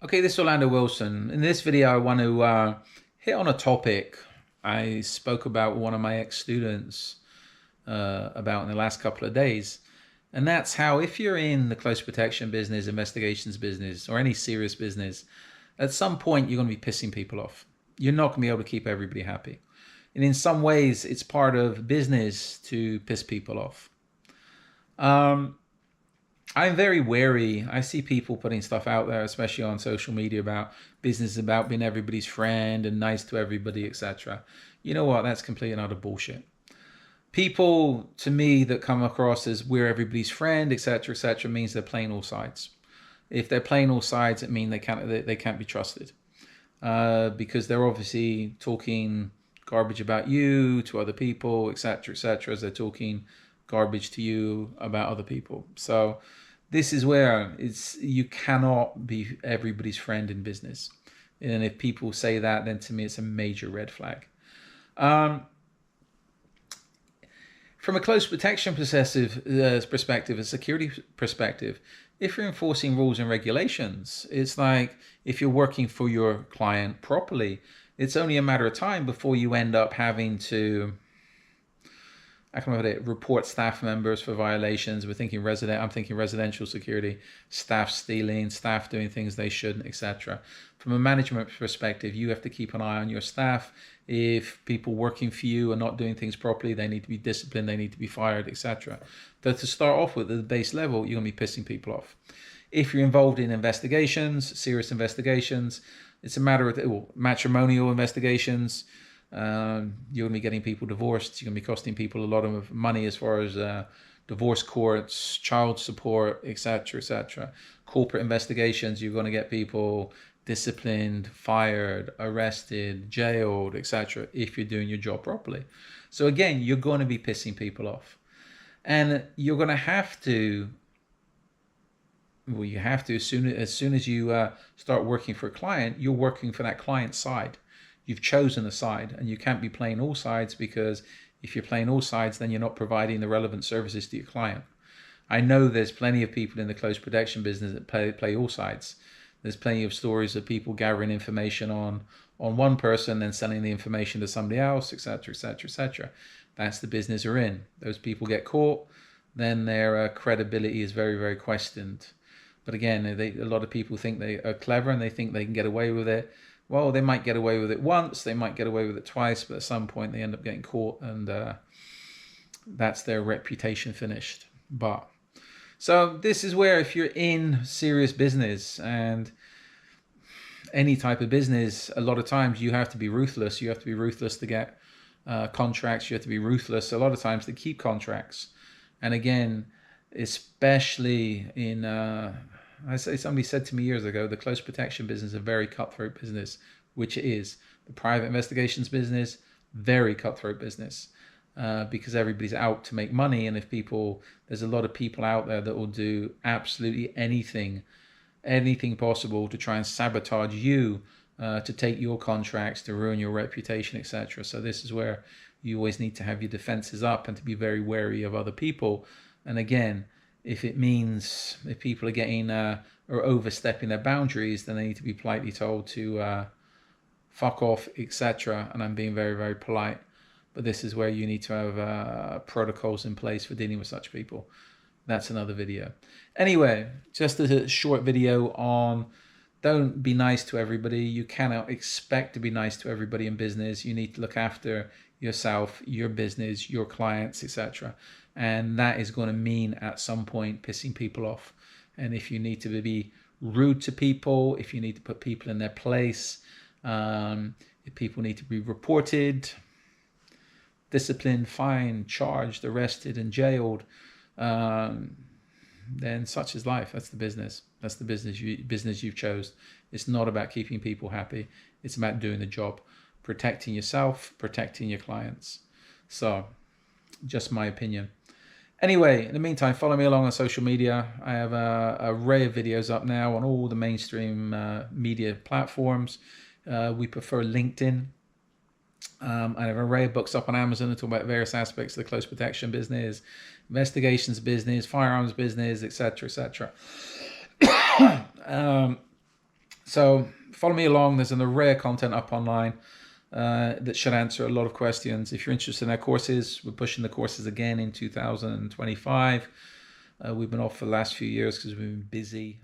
Okay, this is Orlando Wilson. In this video, I want to hit on a topic I spoke about with one of my ex-students about in the last couple of days. And that's how if you're in the close protection business, investigations business, or any serious business, at some point you're going to be pissing people off. You're not going to be able to keep everybody happy. And in some ways, it's part of business to piss people off. I'm very wary. I see people putting stuff out there, especially on social media, about business about being everybody's friend and nice to everybody, etc. You know what? That's complete and utter bullshit. People, to me, that come across as we're everybody's friend, etc., means they're playing all sides. If they're playing all sides, it means they can't be trusted because they're obviously talking garbage about you to other people, etc., as they're talking garbage to you about other people. So this is where you cannot be everybody's friend in business. And if people say that, then to me it's a major red flag. From a close protection perspective, a security perspective, if you're enforcing rules and regulations, it's like if you're working for your client properly, it's only a matter of time before you end up having to, I can remember it, report staff members for violations. I'm thinking residential security, staff stealing, staff doing things they shouldn't, etc. From a management perspective, you have to keep an eye on your staff. If people working for you are not doing things properly, they need to be disciplined, they need to be fired, etc. But to start off with, at the base level, you're going to be pissing people off. If you're involved in investigations, serious investigations, it's a matter of matrimonial investigations. You're going to be getting people divorced. You're going to be costing people a lot of money as far as divorce courts, child support, etc. Corporate investigations, you're going to get people disciplined, fired, arrested, jailed, etc. if you're doing your job properly. So again, you're going to be pissing people off. And you're going to have to, as soon as you start working for a client, you're working for that client side. You've chosen a side, and you can't be playing all sides, because if you're playing all sides, then you're not providing the relevant services to your client. I know there's plenty of people in the close protection business that play all sides. There's plenty of stories of people gathering information on one person and selling the information to somebody else, etc. That's the business we're in. Those people get caught, then their credibility is very, very questioned. But again, a lot of people think they are clever and they think they can get away with it. Well, they might get away with it once, they might get away with it twice, but at some point they end up getting caught, and that's their reputation finished. So this is where, if you're in serious business and any type of business, a lot of times you have to be ruthless. You have to be ruthless to get contracts. You have to be ruthless a lot of times to keep contracts. And again, especially in somebody said to me years ago, the close protection business is a very cutthroat business, which it is. The private investigations business, very cutthroat business, because everybody's out to make money. And there's a lot of people out there that will do absolutely anything possible to try and sabotage you, to take your contracts, to ruin your reputation, etc. So this is where you always need to have your defenses up and to be very wary of other people. And again, if people are getting or overstepping their boundaries, then they need to be politely told to fuck off, etc. And I'm being very, very polite. But this is where you need to have protocols in place for dealing with such people. That's another video. Anyway, just a short video on don't be nice to everybody. You cannot expect to be nice to everybody in business. You need to look after yourself, your business, your clients, etc. And that is going to mean at some point pissing people off. And if you need to be rude to people, if you need to put people in their place, if people need to be reported, disciplined, fined, charged, arrested, and jailed, then such is life. That's the business. That's the business you've chose. It's not about keeping people happy. It's about doing the job, protecting yourself, protecting your clients. So, just my opinion. Anyway, in the meantime, follow me along on social media. I have an array of videos up now on all the mainstream media platforms. We prefer LinkedIn. I have an array of books up on Amazon that talk about various aspects of the close protection business, investigations business, firearms business, etc. So follow me along. There's an array of content up online that should answer a lot of questions. If you're interested in our courses, we're pushing the courses again in 2025. We've been off for the last few years because we've been busy.